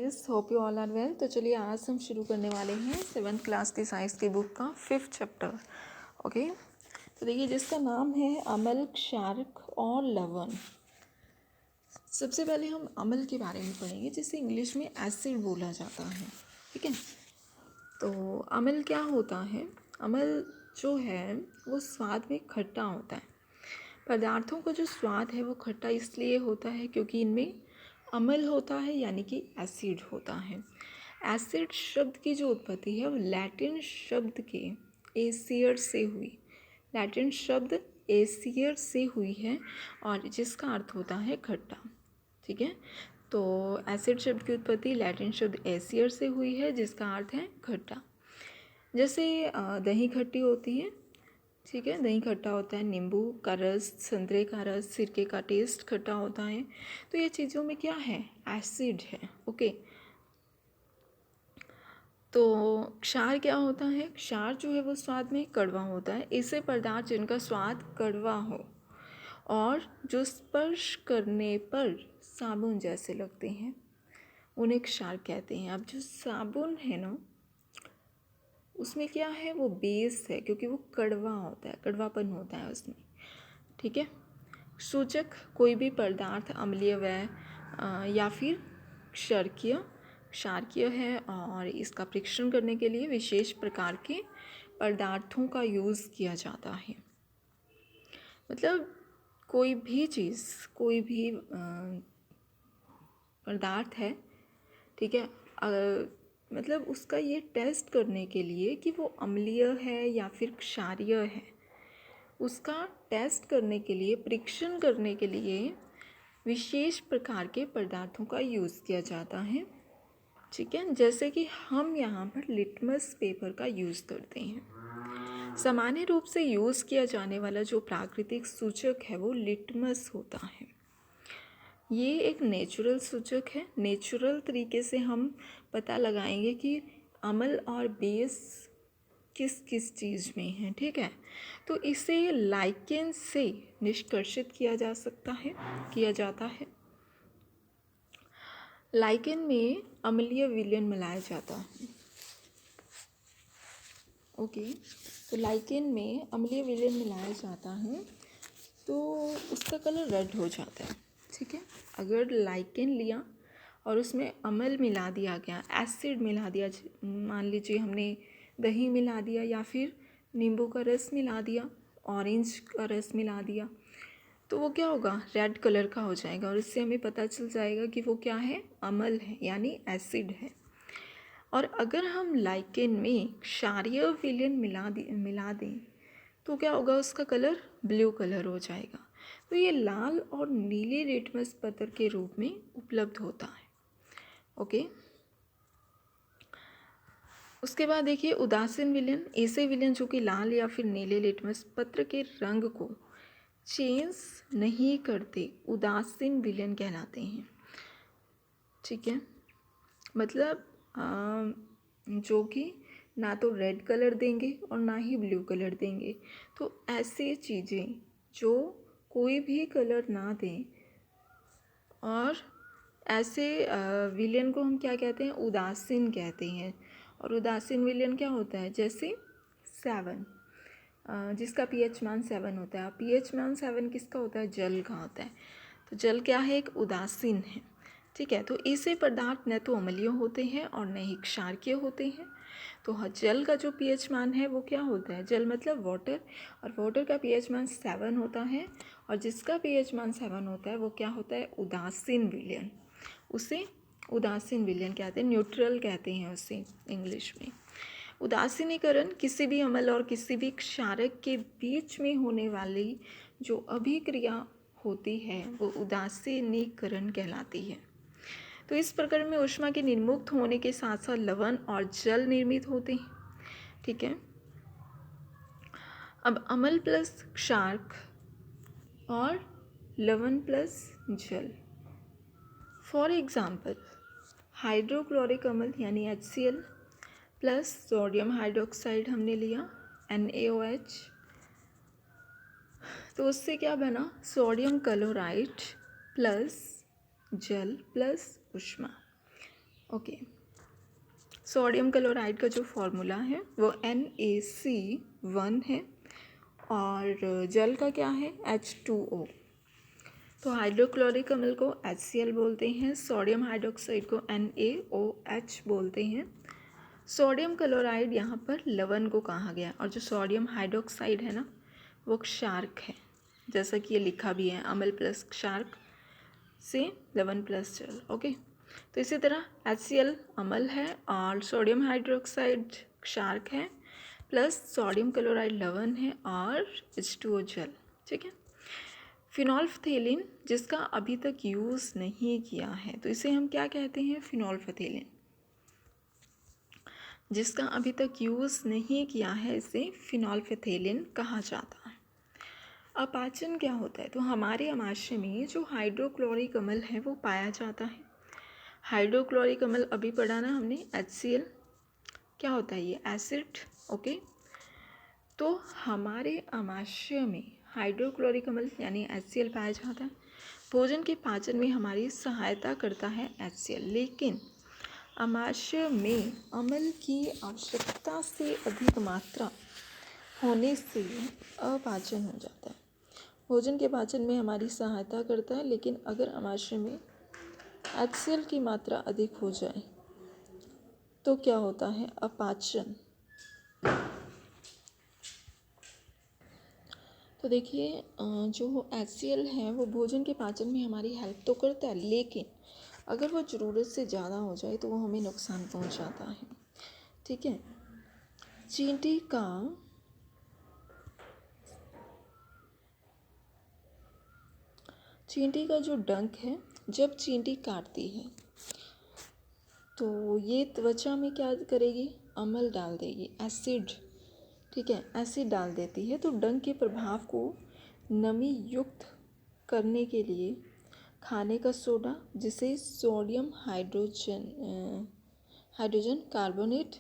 Guys, hope you all are well. तो चलिए आज हम शुरू करने वाले हैं 7th क्लास की साइंस की बुक का 5th चैप्टर। ओके, तो देखिए जिसका नाम है अम्ल, क्षारक और लवण। सबसे पहले हम अम्ल के बारे में पढ़ेंगे, जिसे इंग्लिश में एसिड बोला जाता है। ठीक है, तो अम्ल क्या होता है? अम्ल जो है वो स्वाद में खट्टा होता है। पदार्थों का जो स्वाद है वो खट्टा इसलिए होता है क्योंकि इनमें अम्ल होता है, यानी कि एसिड होता है। एसिड शब्द की जो उत्पत्ति है वो लैटिन शब्द के एसियर से हुई। लैटिन शब्द एसियर से हुई है और जिसका अर्थ होता है खट्टा। ठीक है, तो एसिड शब्द की उत्पत्ति लैटिन शब्द एसियर से हुई है जिसका अर्थ है खट्टा। जैसे दही खट्टी होती है, ठीक है, दही खट्टा होता है, नींबू का रस, संतरे का रस, सिरके का टेस्ट खट्टा होता है। तो ये चीज़ों में क्या है? एसिड है। ओके, तो क्षार क्या होता है? क्षार जो है वो स्वाद में कड़वा होता है। ऐसे पदार्थ जिनका स्वाद कड़वा हो और जो स्पर्श करने पर साबुन जैसे लगते हैं उन्हें क्षार कहते हैं। अब जो साबुन है ना, उसमें क्या है? वो बेस है, क्योंकि वो कड़वा होता है, कड़वापन होता है उसमें। ठीक है, सूचक कोई भी पदार्थ अम्लीय व या फिर क्षारकीय है और इसका परीक्षण करने के लिए विशेष प्रकार के पदार्थों का यूज़ किया जाता है। मतलब कोई भी चीज़, कोई भी पदार्थ है, ठीक है, मतलब उसका ये टेस्ट करने के लिए कि वो अम्लीय है या फिर क्षारीय है, उसका टेस्ट करने के लिए, परीक्षण करने के लिए विशेष प्रकार के पदार्थों का यूज़ किया जाता है। ठीक है, जैसे कि हम यहाँ पर लिटमस पेपर का यूज़ करते हैं। सामान्य रूप से यूज़ किया जाने वाला जो प्राकृतिक सूचक है वो लिटमस होता है। ये एक नेचुरल सूचक है। नेचुरल तरीके से हम पता लगाएंगे कि अम्ल और बेस किस किस चीज़ में है। ठीक है, तो इसे लाइकेन से निष्कर्षित किया जाता है। लाइकेन में अम्लीय विलयन मिलाया जाता है। ओके, तो लाइकेन में अम्लीय विलयन मिलाया जाता है तो उसका कलर रेड हो जाता है। ठीक है, अगर लाइकेन लिया और उसमें अम्ल मिला दिया गया, एसिड मिला दिया, मान लीजिए हमने दही मिला दिया या फिर नींबू का रस मिला दिया, ऑरेंज का रस मिला दिया, तो वो क्या होगा? रेड कलर का हो जाएगा और इससे हमें पता चल जाएगा कि वो क्या है? अम्ल है, यानी एसिड है। और अगर हम लाइकेन में क्षारीय विलयन मिला दें तो क्या होगा? उसका कलर ब्लू कलर हो जाएगा। तो ये लाल और नीले लिटमस पत्र के रूप में उपलब्ध होता है। ओके, उसके बाद देखिए उदासीन विलयन। ऐसे विलयन जो कि लाल या फिर नीले लिटमस पत्र के रंग को चेंज नहीं करते उदासीन विलयन कहलाते हैं। ठीक है, मतलब जो कि ना तो रेड कलर देंगे और ना ही ब्लू कलर देंगे। तो ऐसी चीज़ें जो कोई भी कलर ना दें, और ऐसे विलयन को हम क्या कहते हैं? उदासीन कहते हैं। और उदासीन विलयन क्या होता है? जैसे 7, जिसका pH मान 7 होता है। pH मान 7 किसका होता है? जल का होता है। तो जल क्या है? एक उदासीन है। ठीक है, तो ऐसे पदार्थ न तो अम्लीय होते हैं और न ही क्षारकीय होते हैं। तो जल का जो pH मान है वो क्या होता है? जल मतलब वाटर, और वाटर का pH मान 7 होता है, और जिसका pH मान 7 होता है वो क्या होता है? उदासीन विलयन। उसे उदासीन विलयन कहते हैं, न्यूट्रल कहते हैं उसे इंग्लिश में। उदासीनीकरण किसी भी अम्ल और किसी भी क्षारक के बीच में होने वाली जो अभिक्रिया होती है वो उदासीनीकरण कहलाती है। तो इस प्रक्रिया में ऊष्मा के निर्मुक्त होने के साथ साथ लवण और जल निर्मित होते हैं। ठीक है, अब अम्ल प्लस क्षारक और लवण प्लस जल। फॉर एग्जाम्पल हाइड्रोक्लोरिक अम्ल यानी HCl प्लस सोडियम हाइड्रोक्साइड हमने लिया NaOH, तो उससे क्या बना? सोडियम क्लोराइड प्लस जल प्लस ऊष्मा। ओके, सोडियम क्लोराइड का जो फॉर्मूला है वो NaC1 है और जल का क्या है H2O। तो हाइड्रोक्लोरिक अम्ल को HCl बोलते हैं, सोडियम हाइड्रोक्साइड को NaOH बोलते हैं। सोडियम क्लोराइड यहाँ पर लवण को कहा गया और जो सोडियम हाइड्रोक्साइड है ना वो क्षारक है, जैसा कि ये लिखा भी है अम्ल प्लस क्षारक से लवण प्लस जल। ओके, तो इसी तरह HCl अम्ल है और सोडियम हाइड्रोक्साइड क्षारक है प्लस सोडियम क्लोराइड लवण है और H2O जल। ठीक है, फिनोल्फथेलिन जिसका अभी तक यूज़ नहीं किया है तो इसे हम क्या कहते हैं, फिनोल्फथेलिन। जिसका अभी तक यूज़ नहीं किया है इसे फिनोल्फथेलिन कहा जाता है। अपाचन क्या होता है, तो हमारे आमाशय में जो हाइड्रोक्लोरिक अम्ल है वो पाया जाता है। हाइड्रोक्लोरिक अम्ल अभी पढ़ा ना हमने HCl, क्या होता है ये एसिड। ओके, तो हमारे आमाशय में हाइड्रोक्लोरिक अम्ल यानी HCl पाया जाता है। भोजन के पाचन में हमारी सहायता करता है HCl, लेकिन आमाशय में अम्ल की आवश्यकता से अधिक मात्रा होने से अपाचन हो जाता है। भोजन के पाचन में हमारी सहायता करता है, लेकिन अगर आमाशय में HCl की मात्रा अधिक हो जाए तो क्या होता है, अपाचन। तो देखिए जो HCl है वो भोजन के पाचन में हमारी हेल्प तो करता है, लेकिन अगर वो ज़रूरत से ज़्यादा हो जाए तो वो हमें नुकसान पहुंचाता है। ठीक है, चींटी का जो डंक है, जब चींटी काटती है तो ये त्वचा में क्या करेगी, अम्ल डाल देगी, एसिड। ठीक है, एसिड डाल देती है। तो डंक के प्रभाव को नमी युक्त करने के लिए खाने का सोडा, जिसे सोडियम हाइड्रोजन कार्बोनेट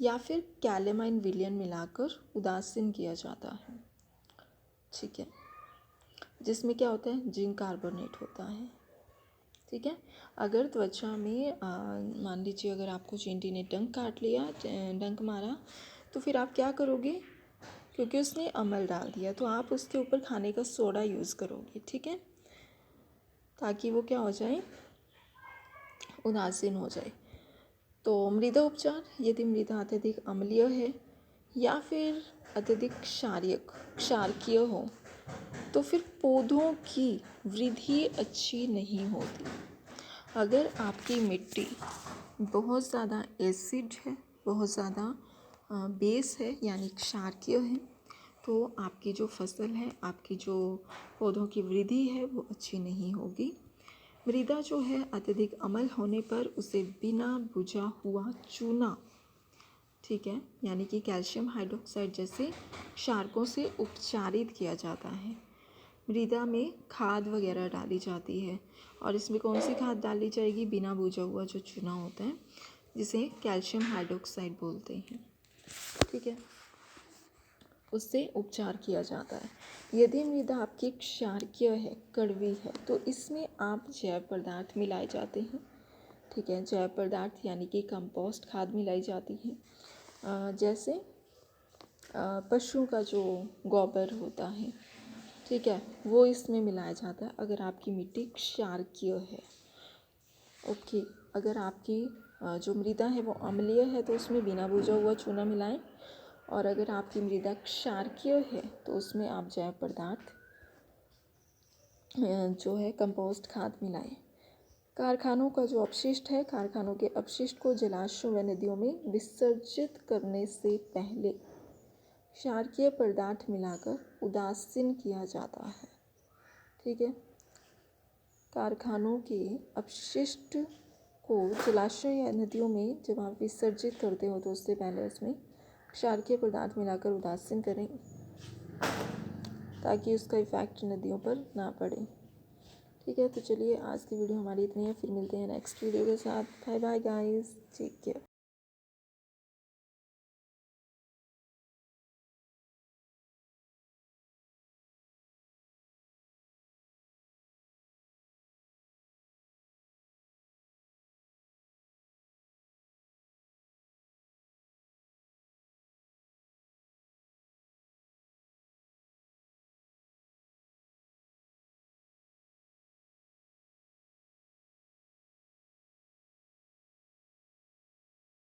या फिर कैलेमाइन विलयन मिलाकर उदासीन किया जाता है। ठीक है, जिसमें क्या होता है, जिंक कार्बोनेट होता है। ठीक है, अगर त्वचा में मान लीजिए अगर आपको चींटी ने डंक काट लिया, डंक मारा, तो फिर आप क्या करोगे, क्योंकि उसने अम्ल डाल दिया तो आप उसके ऊपर खाने का सोडा यूज़ करोगे। ठीक है, ताकि वो क्या हो जाए, उदासीन हो जाए। तो मृदा उपचार, यदि मृदा अत्यधिक अम्लीय है या फिर अत्यधिक क्षारकीय हो तो फिर पौधों की वृद्धि अच्छी नहीं होती। अगर आपकी मिट्टी बहुत ज़्यादा एसिड है, बहुत ज़्यादा बेस है यानी क्षारकीय है, तो आपकी जो फसल है, आपकी जो पौधों की वृद्धि है वो अच्छी नहीं होगी। मृदा जो है अत्यधिक अम्ल होने पर उसे बिना बुझा हुआ चूना, ठीक है, यानी कि कैल्शियम हाइड्रोक्साइड जैसे क्षारकों से उपचारित किया जाता है। मृदा में खाद वगैरह डाली जाती है और इसमें कौन सी खाद डाली जाएगी, बिना बुझा हुआ जो चूना होता है जिसे कैल्शियम हाइड्रोक्साइड बोलते हैं। ठीक है, उससे उपचार किया जाता है। यदि मृदा आपकी क्षारकीय है, कड़वी है, तो इसमें आप जैव पदार्थ मिलाए जाते हैं। ठीक है, जैव पदार्थ यानी कि कंपोस्ट खाद मिलाई जाती है, जैसे पशु का जो गोबर होता है, ठीक है, वो इसमें मिलाया जाता है अगर आपकी मिट्टी क्षारकीय है। ओके, अगर आपकी जो मृदा है वो अम्लीय है तो उसमें बिना बुझा हुआ चूना मिलाएं, और अगर आपकी मृदा क्षारकीय है तो उसमें आप जैव पदार्थ जो है कंपोस्ट खाद मिलाएं। कारखानों का जो अपशिष्ट है, कारखानों के अपशिष्ट को जलाशयों व नदियों में विसर्जित करने से पहले क्षारकीय पदार्थ मिलाकर उदासीन किया जाता है। ठीक है, कारखानों के अपशिष्ट को जलाशयों या नदियों में जब आप विसर्जित करते हो तो उससे पहले उसमें क्षारकीय पदार्थ मिलाकर उदासीन करें ताकि उसका इफ़ेक्ट नदियों पर ना पड़े। ठीक है, तो चलिए आज की वीडियो हमारी इतनी है, फिर मिलते हैं नेक्स्ट वीडियो के साथ। Bye bye guys, take care.